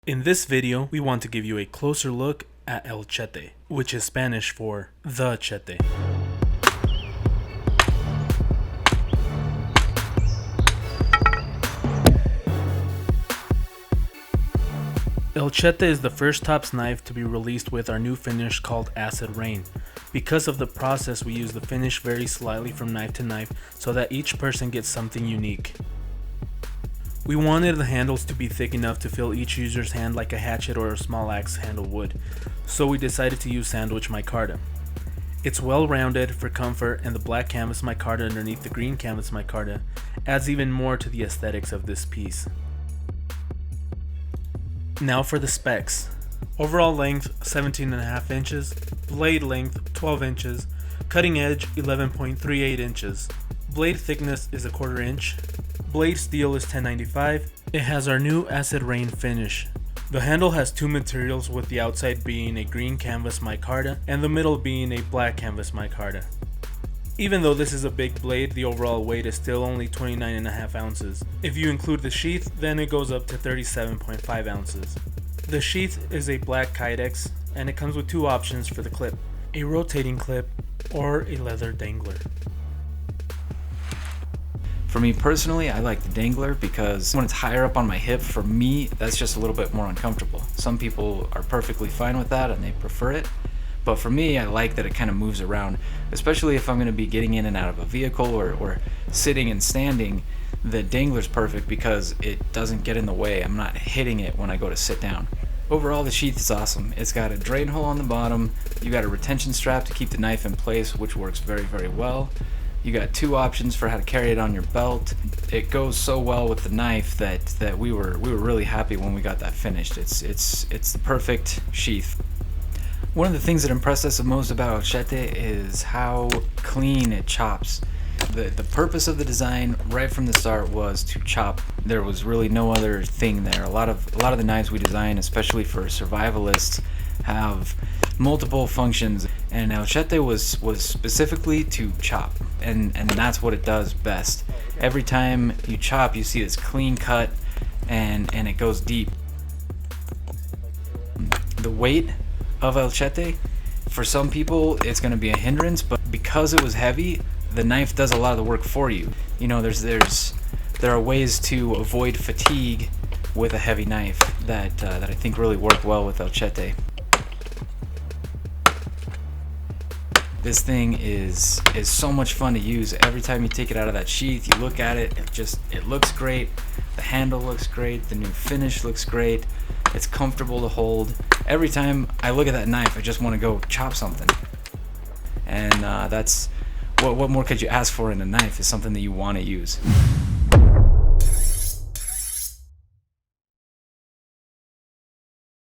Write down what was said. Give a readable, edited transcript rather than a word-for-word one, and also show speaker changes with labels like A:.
A: In this video, we want to give you a closer look at El Chete, which is Spanish for the Chete. El Chete is the first tops knife to be released with our new finish called Acid Rain. Because of the process, we use the finish very slightly from knife to knife so that each person gets something unique. We wanted the handles to be thick enough to fill each user's hand like a hatchet or a small axe handle would, so we decided to use sandwich micarta. It's well rounded for comfort, and the black canvas micarta underneath the green canvas micarta adds even more to the aesthetics of this piece. Now for the specs. Overall length 17.5 inches, blade length 12 inches, cutting edge 11.38 inches. Blade thickness is 1/4 inch. Blade steel is 1095. It has our new Acid Rain finish. The handle has two materials, with the outside being a green canvas micarta and the middle being a black canvas micarta. Even though this is a big blade, the overall weight is still only 29.5 ounces. If you include the sheath, then it goes up to 37.5 ounces. The sheath is a black Kydex, and it comes with two options for the clip: a rotating clip or a leather dangler.
B: For me personally, I like the dangler because when it's higher up on my hip, for me, that's just a little bit more uncomfortable. Some people are perfectly fine with that and they prefer it, but for me, I like that it kind of moves around, especially if I'm going to be getting in and out of a vehicle or sitting and standing. The dangler's perfect because it doesn't get in the way. I'm not hitting it when I go to sit down. Overall, the sheath is awesome. It's got a drain hole on the bottom, you got a retention strap to keep the knife in place, which works very, very well. You got two options for how to carry it on your belt. It goes so well with the knife that we were really happy when we got that finished. It's the perfect sheath. One of the things that impressed us the most about Chete is how clean it chops. The purpose of the design right from the start was to chop. There was really no other thing there. A lot of the knives we design, especially for survivalists, have multiple functions, and El Chete was specifically to chop, and that's what it does best. Every time you chop, you see this clean cut, and it goes deep. The weight of El Chete, for some people it's going to be a hindrance, but because it was heavy, the knife does a lot of the work for you. You know, there are ways to avoid fatigue with a heavy knife that I think really work well with El Chete. This thing is so much fun to use. Every time you take it out of that sheath, you look at it, it looks great. The handle looks great. The new finish looks great. It's comfortable to hold. Every time I look at that knife, I just want to go chop something. And that's what more could you ask for in a knife? Is something that you want to use.